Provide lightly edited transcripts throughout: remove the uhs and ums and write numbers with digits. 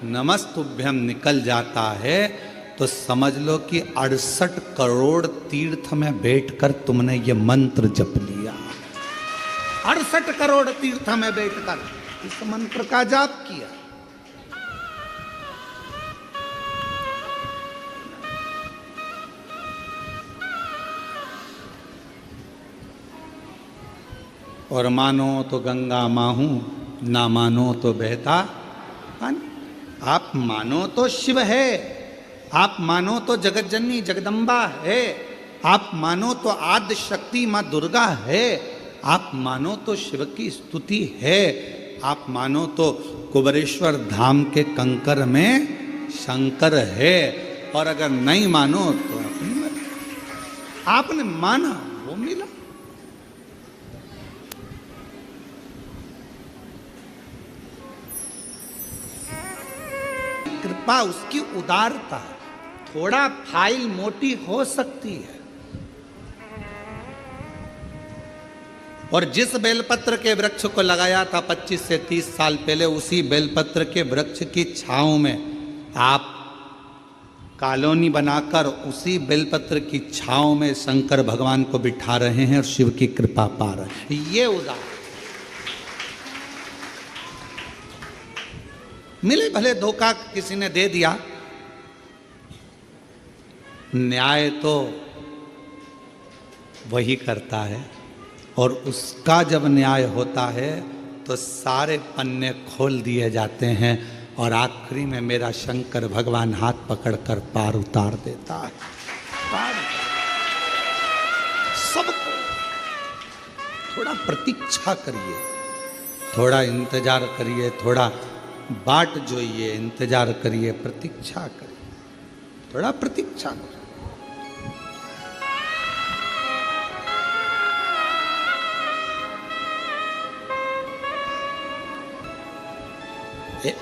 नमस्तुभ्यम निकल जाता है तो समझ लो कि 68 करोड़ तीर्थ में बैठकर तुमने ये मंत्र जप लिया। 68 करोड़ तीर्थ में बैठकर इस मंत्र का जाप किया। और मानो तो गंगा माँ हूं, ना मानो तो बहता पानी। आप मानो तो शिव है, आप मानो तो जगत जननी जगदम्बा है, आप मानो तो आद्य शक्ति माँ दुर्गा है, आप मानो तो शिव की स्तुति है, आप मानो तो कुबेरेश्वर धाम के कंकर में शंकर है। और अगर नहीं मानो तो अपनी मर्जी। आपने माना वो मिला। कृपा उसकी उदारता। थोड़ा फाइल मोटी हो सकती है, और जिस बेलपत्र के वृक्ष को लगाया था 25 से 30 साल पहले, उसी बेलपत्र के वृक्ष की छांव में आप कॉलोनी बनाकर उसी बेलपत्र की छांव में शंकर भगवान को बिठा रहे हैं और शिव की कृपा पा रहे हैं। ये उदाहरण मिले भले धोखा किसी ने दे दिया, न्याय तो वही करता है। और उसका जब न्याय होता है तो सारे पन्ने खोल दिए जाते हैं और आखिरी में मेरा शंकर भगवान हाथ पकड़कर पार उतार देता है। पार सबको थोड़ा प्रतीक्षा करिए, थोड़ा इंतजार करिए, थोड़ा बाट जोइए, इंतजार करिए, प्रतीक्षा करिए, थोड़ा प्रतीक्षा करिए।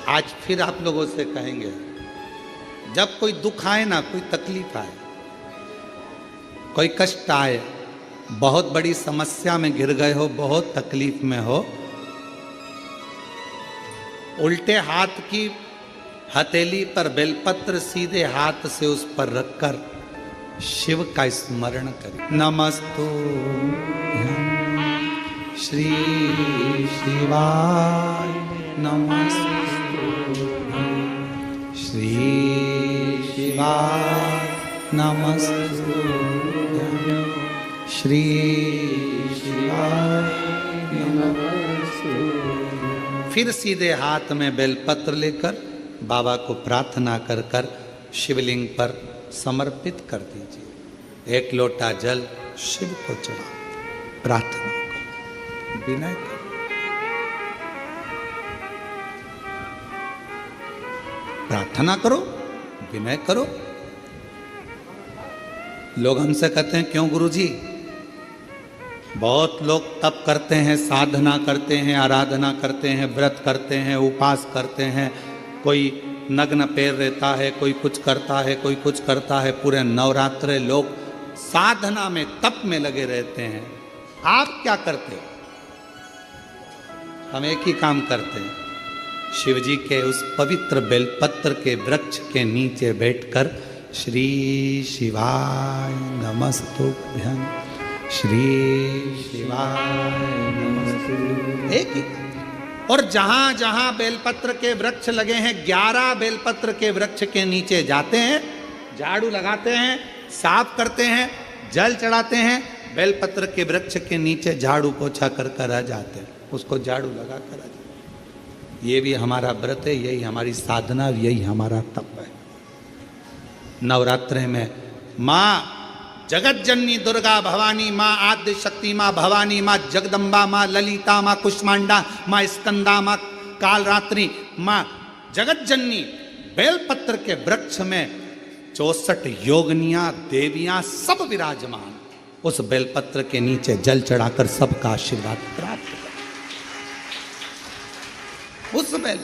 आज फिर आप लोगों से कहेंगे, जब कोई दुख आए ना, कोई तकलीफ आए, कोई कष्ट आए, बहुत बड़ी समस्या में घिर गए हो, बहुत तकलीफ में हो, उल्टे हाथ की हथेली पर बेलपत्र सीधे हाथ से उस पर रखकर शिव का स्मरण करें। नमस्तु श्री शिवाय, नमस्तु श्री शिवाय, नमस्तु श्री शिवाय, नमस्तु। फिर सीधे हाथ में बेलपत्र लेकर बाबा को प्रार्थना कर कर शिवलिंग पर समर्पित कर दीजिए। एक लोटा जल शिव को चढ़ाओ, प्रार्थना करो, विनय करो। प्रार्थना करो, विनय करो। लोग हमसे कहते हैं, क्यों गुरुजी? बहुत लोग तप करते हैं, साधना करते हैं, आराधना करते हैं, व्रत करते हैं, उपवास करते हैं, कोई नग्न पैर रहता है, कोई कुछ करता है, कोई कुछ करता है। पूरे नवरात्रे लोग साधना में, तप में लगे रहते हैं। आप क्या करते हो? हम एक ही काम करते हैं, शिव जी के उस पवित्र बेलपत्र के वृक्ष के नीचे बैठकर श्री शिवाय नमस्तुभ्यं, श्री शिवाय नमस्तुभ्यं। एक ही। और जहां जहां बेलपत्र के वृक्ष लगे हैं, 11 बेलपत्र के वृक्ष के नीचे जाते हैं, झाड़ू लगाते हैं, साफ करते हैं, जल चढ़ाते हैं, बेलपत्र के वृक्ष के नीचे झाड़ू पोछा कर कर आ जाते हैं, उसको झाड़ू लगा कर आ जाते हैं। ये भी हमारा व्रत है, यही हमारी साधना, यही हमारा तप है। नवरात्रे में माँ जगत जननी दुर्गा भवानी, माँ आद्य शक्ति, माँ भवानी, माँ जगदम्बा, माँ ललिता, माँ कुष्मांडा, माँ स्कंदा, माँ कालरात्रि, माँ जगत जननी बेलपत्र के वृक्ष में 64 योगनियां, देवियां सब विराजमान। उस बेलपत्र के नीचे जल चढ़ाकर सबका आशीर्वाद प्राप्त कर। उस बेल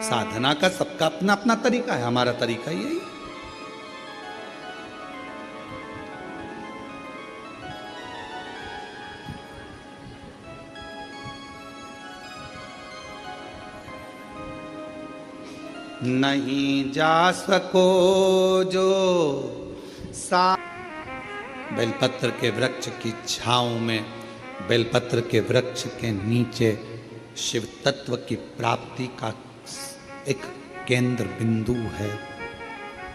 साधना का सबका अपना अपना तरीका है, हमारा तरीका यही है। नहीं जा सको जो सा। बेलपत्र के वृक्ष की छांव में, बेलपत्र के वृक्ष के नीचे शिव तत्व की प्राप्ति का एक केंद्र बिंदु है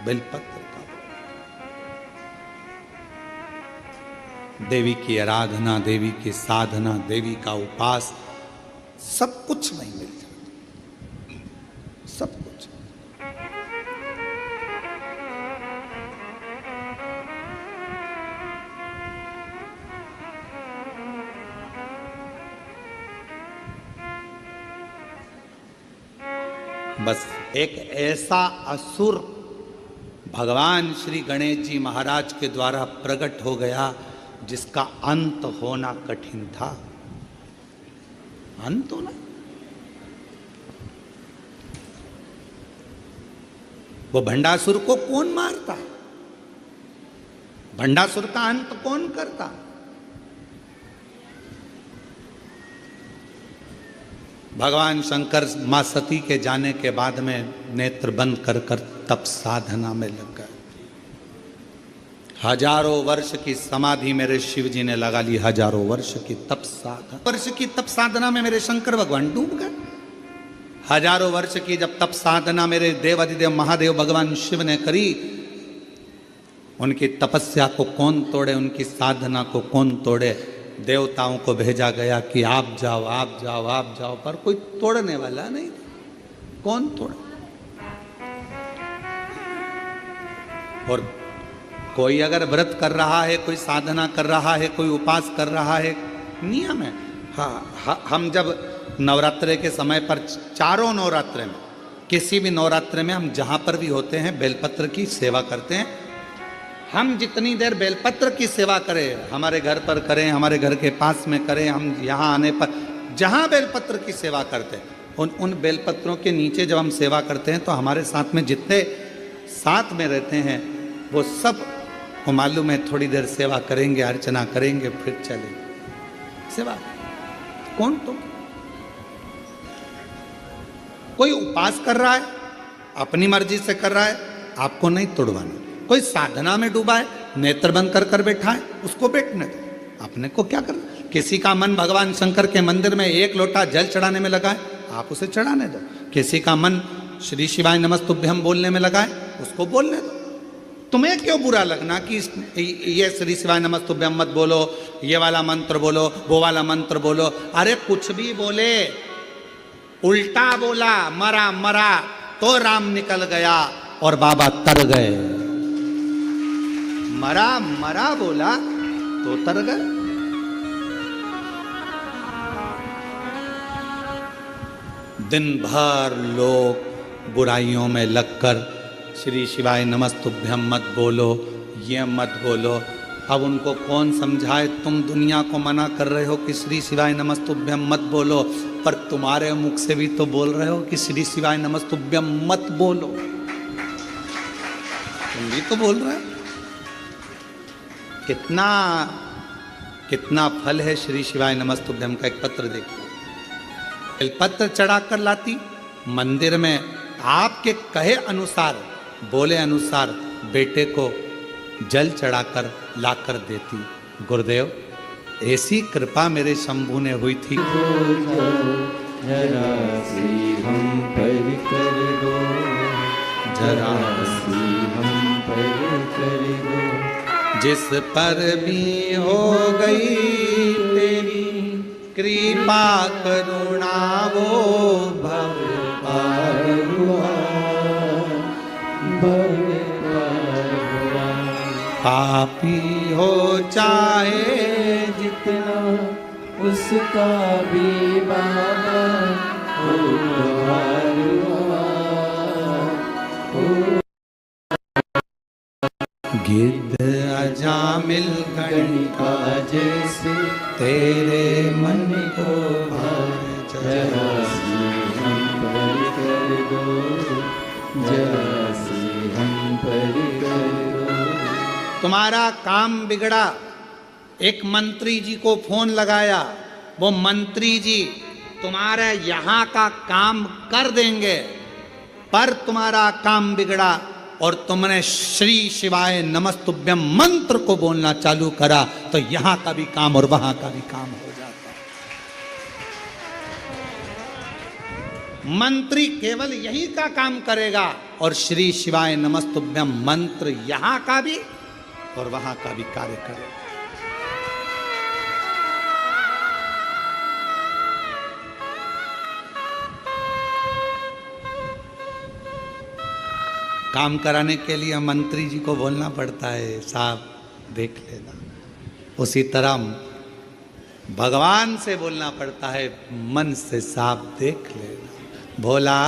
बेलपत्र का। देवी की आराधना, देवी की साधना, देवी का उपास, सब कुछ वहीं मिल जाता, सब कुछ। बस एक ऐसा असुर भगवान श्री गणेश जी महाराज के द्वारा प्रकट हो गया जिसका अंत होना कठिन था। अंत होना, वो भंडासुर को कौन मारता, भंडासुर का अंत कौन करता? भगवान शंकर मां सती के जाने के बाद में नेत्र बंद कर कर तप साधना में लग गए। हजारों वर्ष की समाधि मेरे शिव जी ने लगा ली, हजारों वर्ष की तप साधना, वर्ष की तप साधना में मेरे शंकर भगवान डूब गए। हजारों वर्ष की जब तप साधना मेरे देव अधिदेव महादेव भगवान शिव ने करी, उनकी तपस्या को कौन तोड़े, उनकी साधना को कौन तोड़े? देवताओं को भेजा गया कि आप जाओ, आप जाओ, आप जाओ, पर कोई तोड़ने वाला नहीं था। कौन तोड़े? और कोई अगर व्रत कर रहा है, कोई साधना कर रहा है, कोई उपास कर रहा है, नियम है। हाँ, हम जब नवरात्रे के समय पर, चारों नवरात्रे में, किसी भी नवरात्रे में हम जहां पर भी होते हैं बेलपत्र की सेवा करते हैं। हम जितनी देर बेलपत्र की सेवा करें, हमारे घर पर करें, हमारे घर के पास में करें, हम यहाँ आने पर जहाँ बेलपत्र की सेवा करते हैं, उन बेलपत्रों के नीचे जब हम सेवा करते हैं तो हमारे साथ में जितने साथ में रहते हैं वो सब को मालूम है थोड़ी देर सेवा करेंगे, अर्चना करेंगे, फिर चलेंगे सेवा। कौन तो कोई उपास कर रहा है, अपनी मर्जी से कर रहा है, आपको नहीं तोड़वाना। कोई साधना में डूबा है, नेत्र बंद कर कर बैठा है, उसको बैठने दो, अपने को क्या करना। किसी का मन भगवान शंकर के मंदिर में एक लोटा जल चढ़ाने में लगा है, आप उसे चढ़ाने दो। किसी का मन श्री शिवाय नमस्तुभ्यम बोलने में लगा है, उसको बोलने दो। तुम्हें क्यों बुरा लगना कि ये श्री शिवाय नमस्तुभ्यम मत बोलो, ये वाला मंत्र बोलो, वो वाला मंत्र बोलो। अरे कुछ भी बोले, उल्टा बोला, मरा मरा तो राम निकल गया और बाबा तर गए। मरा मरा बोला तो तर गए। दिन भर लोग बुराइयों में लगकर श्री शिवाय नमस्तुभ्यम मत बोलो, ये मत बोलो। अब उनको कौन समझाए? तुम दुनिया को मना कर रहे हो कि श्री शिवाय नमस्तुभ्यम मत बोलो, पर तुम्हारे मुख से भी तो बोल रहे हो कि श्री शिवाय नमस्तुभ्यम मत बोलो। तुम भी तो बोल रहे हो। कितना कितना फल है श्री शिवाय नमस्तुभ्यम का। एक पत्र देखो, पत्र चढ़ा कर लाती, मंदिर में आपके कहे अनुसार, बोले अनुसार बेटे को जल चढ़ाकर लाकर देती। गुरुदेव, ऐसी कृपा मेरे शंभू ने हुई थी। जरा सी हम पर कर दो, जरा सी हम पर कर दो। जिस पर भी हो गई तेरी कृपा करुणा, वो भव पार हुआ, भव पार हुआ। पापी हो चाहे जितना उसका भी बाबा पार हुआ। गिद्ध अजामिल गणिका जैसे तेरे मन को भार, जरा सी हम पर कर दो, जरा सी हम पर कर दो। तुम्हारा काम बिगड़ा, एक मंत्री जी को फोन लगाया, वो मंत्री जी तुम्हारे यहाँ का काम कर देंगे, पर तुम्हारा काम बिगड़ा और तुमने श्री शिवाय नमस्तुभ्यम मंत्र को बोलना चालू करा तो यहां का भी काम और वहां का भी काम हो जाता। मंत्री केवल यही का काम करेगा और श्री शिवाय नमस्तुभ्यम मंत्र यहां का भी और वहां का भी कार्य करेगा। काम कराने के लिए मंत्री जी को बोलना पड़ता है, साहब देख लेना। उसी तरह भगवान से बोलना पड़ता है, मन से साहब देख लेना। भोला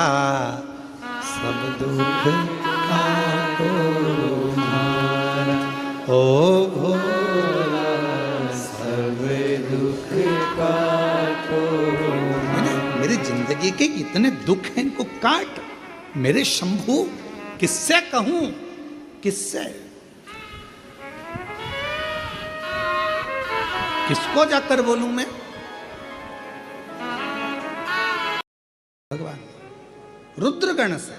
सब दुख काटो मारा, ओ भोला सब दुख काटो। मेरी जिंदगी के इतने दुख हैं, इनको काट मेरे शंभू। किससे कहूं, किससे, किसको जाकर बोलूं मैं? भगवान रुद्रगण से।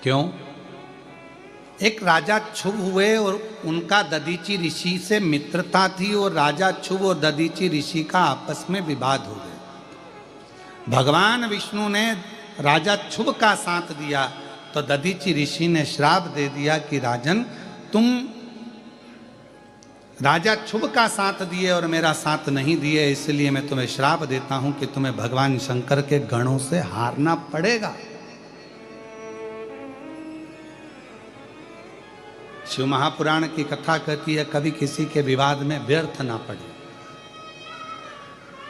क्यों? एक राजा क्षुभ हुए और उनका दधीची ऋषि से मित्रता थी और राजा क्षुभ और दधीची ऋषि का आपस में विवाद हो गया। भगवान विष्णु ने राजा क्षुभ का साथ दिया तो दधीची ऋषि ने श्राप दे दिया कि राजन, तुम राजा क्षुभ का साथ दिए और मेरा साथ नहीं दिए, इसलिए मैं तुम्हें श्राप देता हूं कि तुम्हें भगवान शंकर के गणों से हारना पड़ेगा। शिव महापुराण की कथा कहती है, कभी किसी के विवाद में व्यर्थ ना पड़े,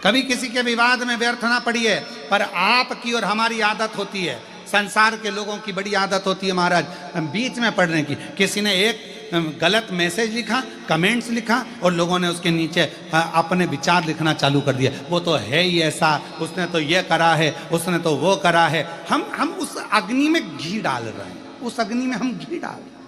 कभी किसी के विवाद में व्यर्थ ना पड़िए। पर आपकी और हमारी आदत होती है, संसार के लोगों की बड़ी आदत होती है महाराज, बीच में पढ़ने की। किसी ने एक गलत मैसेज लिखा, कमेंट्स लिखा और लोगों ने उसके नीचे अपने विचार लिखना चालू कर दिया। वो तो है ही ऐसा, उसने तो ये करा है, उसने तो वो करा है। हम उस अग्नि में घी डाल रहे हैं, उस अग्नि में हम घी डाल रहे हैं।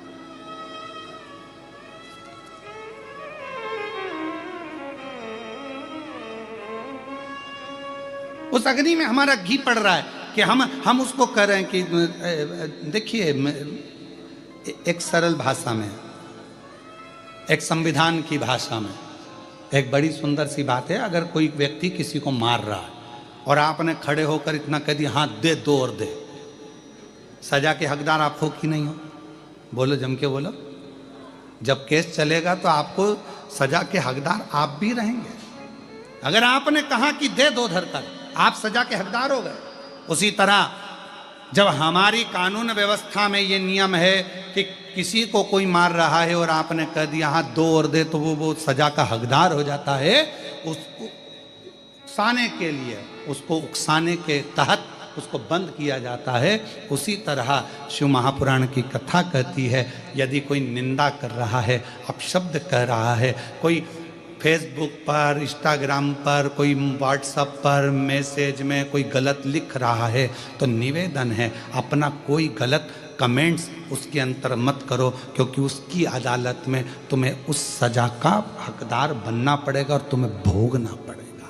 उस अग्नि में हमारा घी पड़ रहा है कि हम उसको कह रहे हैं कि देखिए, एक सरल भाषा में, एक संविधान की भाषा में एक बड़ी सुंदर सी बात है। अगर कोई व्यक्ति किसी को मार रहा है और आपने खड़े होकर इतना कह दिया, हाँ दे दो और दे, सजा के हकदार आप हो कि नहीं हो? बोलो, जम के बोलो। जब केस चलेगा तो आपको सजा के हकदार आप भी रहेंगे। अगर आपने कहा कि दे दो धरकर, आप सजा के हकदार हो गए। उसी तरह जब हमारी कानून व्यवस्था में ये नियम है कि किसी को कोई मार रहा है और आपने कह दिया हाँ दो और दे, तो वो सजा का हकदार हो जाता है। उसको उकसाने के लिए, उसको उकसाने के तहत उसको बंद किया जाता है। उसी तरह शिव महापुराण की कथा कहती है, यदि कोई निंदा कर रहा है, अपशब्द कह रहा है, कोई फेसबुक पर, इंस्टाग्राम पर, कोई व्हाट्सएप पर मैसेज में कोई गलत लिख रहा है, तो निवेदन है अपना कोई गलत कमेंट्स उसके अंतर मत करो, क्योंकि उसकी अदालत में तुम्हें उस सजा का हकदार बनना पड़ेगा और तुम्हें भोगना पड़ेगा,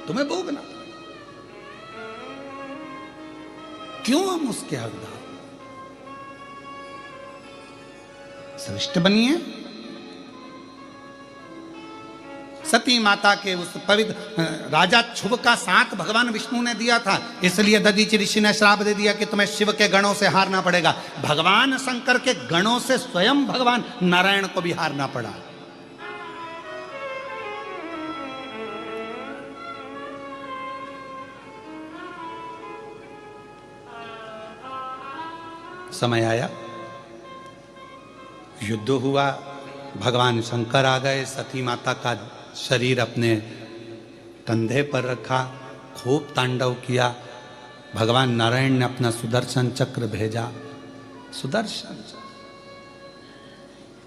तुम्हें भोगना। क्यों हम उसके हकदार? श्रेष्ठ बनिए। सती माता के उस पवित्र राजा क्षुभ का साथ भगवान विष्णु ने दिया था, इसलिए दधीचि ऋषि ने श्राप दे दिया कि तुम्हें शिव के गणों से हारना पड़ेगा। भगवान शंकर के गणों से स्वयं भगवान नारायण को भी हारना पड़ा। समय आया, युद्ध हुआ, भगवान शंकर आ गए, सती माता का शरीर अपने कंधे पर रखा, खूब तांडव किया। भगवान नारायण ने अपना सुदर्शन चक्र भेजा। सुदर्शन चक्र,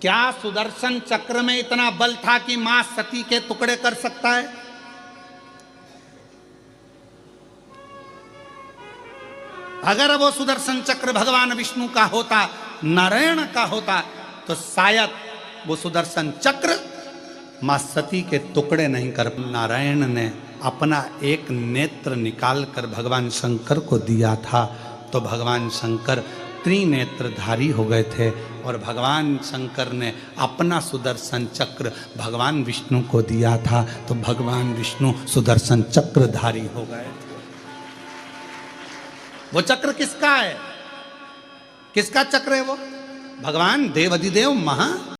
क्या सुदर्शन चक्र में इतना बल था कि मां सती के टुकड़े कर सकता है? अगर वो सुदर्शन चक्र भगवान विष्णु का होता, नारायण का होता, तो शायद वो सुदर्शन चक्र मां सती के टुकड़े नहीं कर। नारायण ने अपना एक नेत्र निकाल कर भगवान शंकर को दिया था, तो भगवान शंकर त्रिनेत्रधारी हो गए थे। और भगवान शंकर ने अपना सुदर्शन चक्र भगवान विष्णु को दिया था, तो भगवान विष्णु सुदर्शन चक्रधारी हो गए थे। वो चक्र किसका है? किसका चक्र है वो? भगवान देवाधिदेव महा